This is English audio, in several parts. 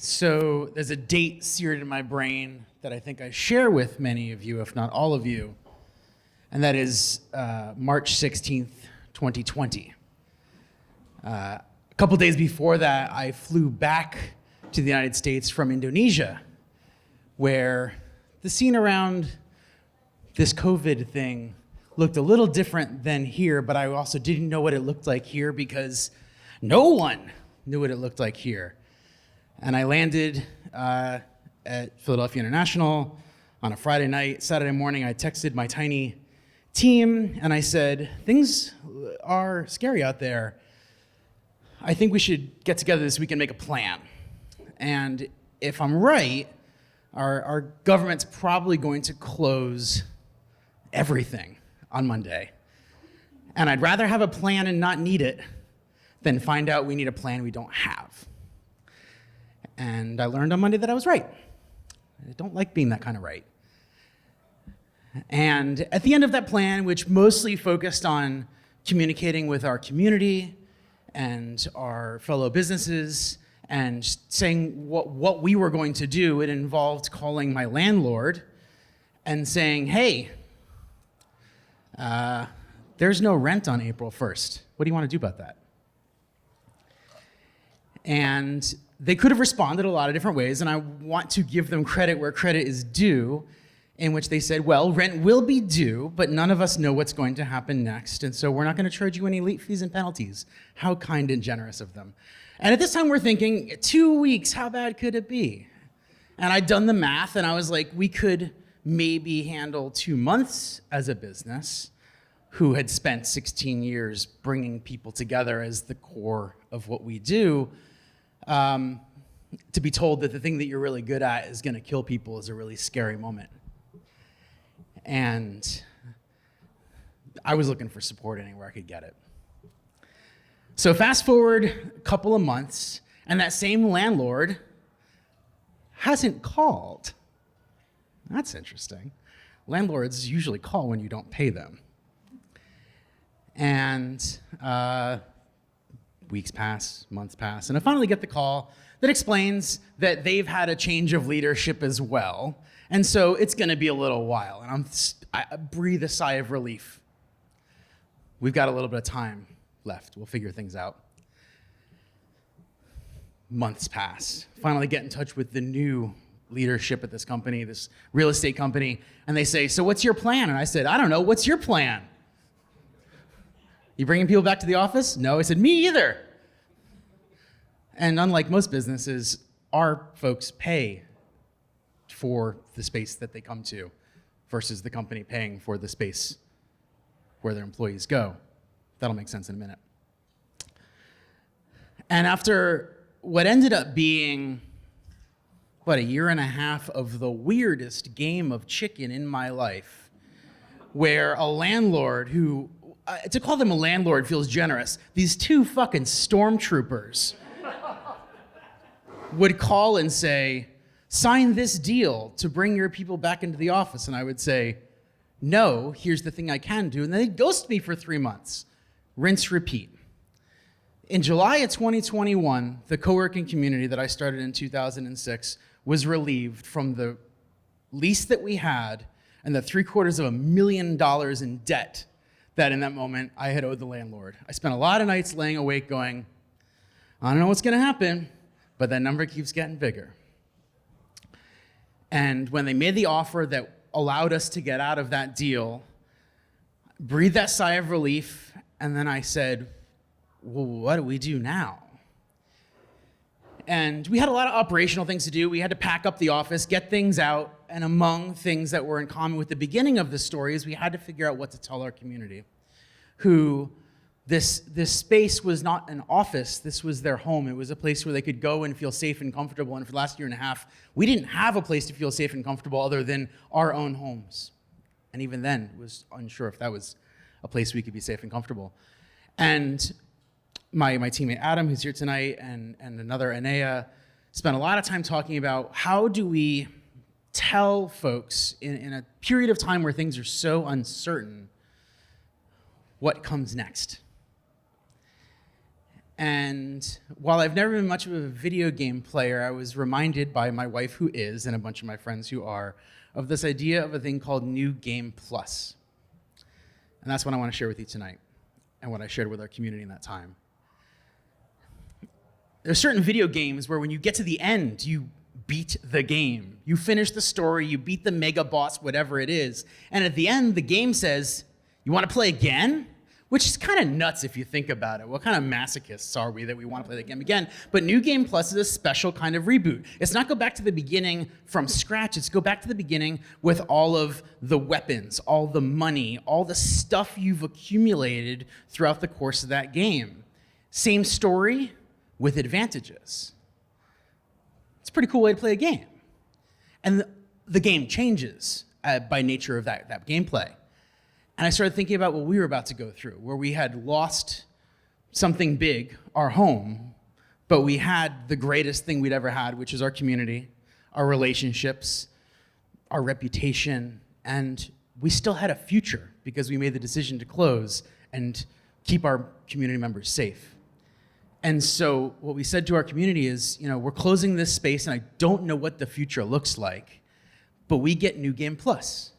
So there's a date seared in my brain that I think I share with many of you, if not all of you, and that is March 16th, 2020. A couple days before that, I flew back to the United States from Indonesia, where the scene around this COVID thing looked a little different than here, but I also didn't know what it looked like here because no one knew what it looked like here. And I landed at Philadelphia International on a Friday night. Saturday morning, I texted my tiny team and I said, things are scary out there. I think we should get together this week and make a plan. And if I'm right, our government's probably going to close everything on Monday. And I'd rather have a plan and not need it than find out we need a plan we don't have. And I learned on Monday that I was right. I don't like being that kind of right. And at the end of that plan, which mostly focused on communicating with our community and our fellow businesses and saying what we were going to do, it involved calling my landlord and saying, hey, there's no rent on April 1st. What do you want to do about that? And they could have responded a lot of different ways, and I want to give them credit where credit is due, in which they said, well, rent will be due, but none of us know what's going to happen next, and so we're not going to charge you any late fees and penalties. How kind and generous of them. And at this time, we're thinking, 2 weeks, how bad could it be? And I'd done the math, and I was like, we could maybe handle 2 months as a business who had spent 16 years bringing people together as the core of what we do. To be told that the thing that you're really good at is going to kill people is a really scary moment. And I was looking for support anywhere I could get it. So fast forward a couple of months, and that same landlord hasn't called. That's interesting. Landlords usually call when you don't pay them. And weeks pass, months pass, and I finally get the call that explains that they've had a change of leadership as well. And so it's gonna be a little while, and I breathe a sigh of relief. We've got a little bit of time left. We'll figure things out. Months pass. Finally get in touch with the new leadership at this company, this real estate company, and they say, so what's your plan? And I said, I don't know, what's your plan? You bringing people back to the office? No, I said, me either. And unlike most businesses, our folks pay for the space that they come to versus the company paying for the space where their employees go. That'll make sense in a minute. And after what ended up being, a year and a half of the weirdest game of chicken in my life, where a landlord who, to call them a landlord feels generous, these two fucking stormtroopers would call and say, sign this deal to bring your people back into the office. And I would say, no, here's the thing I can do. And then they'd ghost me for 3 months. Rinse, repeat. In July of 2021, the co-working community that I started in 2006 was relieved from the lease that we had and the $750,000 in debt that in that moment I had owed the landlord. I spent a lot of nights laying awake going, I don't know what's gonna happen, but that number keeps getting bigger. And when they made the offer that allowed us to get out of that deal, breathed that sigh of relief, and then I said, well, what do we do now? And we had a lot of operational things to do. We had to pack up the office, get things out, and among things that were in common with the beginning of the story is we had to figure out what to tell our community, who this space was not an office, this was their home. It was a place where they could go and feel safe and comfortable. And for the last year and a half, we didn't have a place to feel safe and comfortable other than our own homes. And even then, was unsure if that was a place we could be safe and comfortable. And my teammate Adam, who's here tonight, and another Anea, spent a lot of time talking about how do we tell folks in a period of time where things are so uncertain what comes next. And while I've never been much of a video game player, I was reminded by my wife, who is, and a bunch of my friends who are, of this idea of a thing called New Game Plus. And that's what I want to share with you tonight, and what I shared with our community in that time. There are certain video games where when you get to the end, you beat the game. You finish the story, you beat the mega boss, whatever it is, and at the end, the game says, "You want to play again?" Which is kind of nuts if you think about it. What kind of masochists are we that we want to play the game again? But New Game Plus is a special kind of reboot. It's not go back to the beginning from scratch. It's go back to the beginning with all of the weapons, all the money, all the stuff you've accumulated throughout the course of that game. Same story with advantages. It's a pretty cool way to play a game. And the game changes by nature of that gameplay. And I started thinking about what we were about to go through, where we had lost something big, our home, but we had the greatest thing we'd ever had, which is our community, our relationships, our reputation, and we still had a future because we made the decision to close and keep our community members safe. And so what we said to our community is, we're closing this space and I don't know what the future looks like, but we get New Game Plus.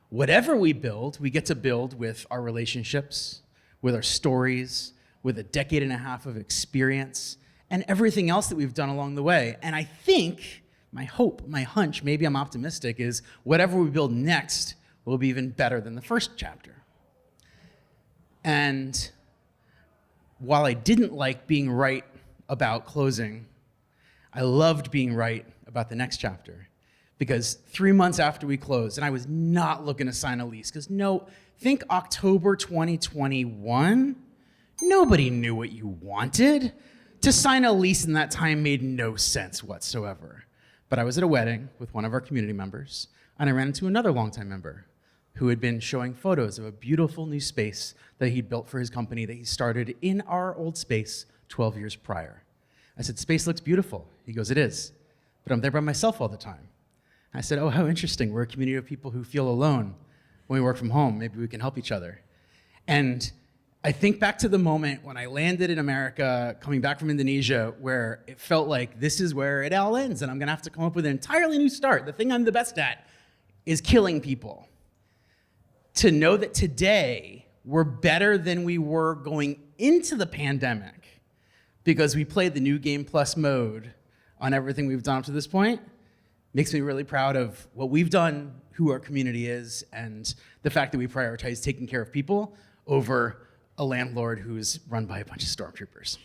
Whatever we build, we get to build with our relationships, with our stories, with a decade and a half of experience, and everything else that we've done along the way. And I think, my hope, my hunch, maybe I'm optimistic, is whatever we build next will be even better than the first chapter. And while I didn't like being right about closing, I loved being right about the next chapter. Because 3 months after we closed, and I was not looking to sign a lease, because think October 2021, nobody knew what you wanted. To sign a lease in that time made no sense whatsoever. But I was at a wedding with one of our community members, and I ran into another longtime member who had been showing photos of a beautiful new space that he'd built for his company that he started in our old space 12 years prior. I said, "Space looks beautiful." He goes, "It is, but I'm there by myself all the time." I said, "Oh, how interesting. We're a community of people who feel alone when we work from home. Maybe we can help each other." And I think back to the moment when I landed in America, coming back from Indonesia, where it felt like this is where it all ends, and I'm going to have to come up with an entirely new start. The thing I'm the best at is killing people. To know that today we're better than we were going into the pandemic because we played the New Game Plus mode on everything we've done up to this point makes me really proud of what we've done, who our community is, and the fact that we prioritize taking care of people over a landlord who's run by a bunch of stormtroopers.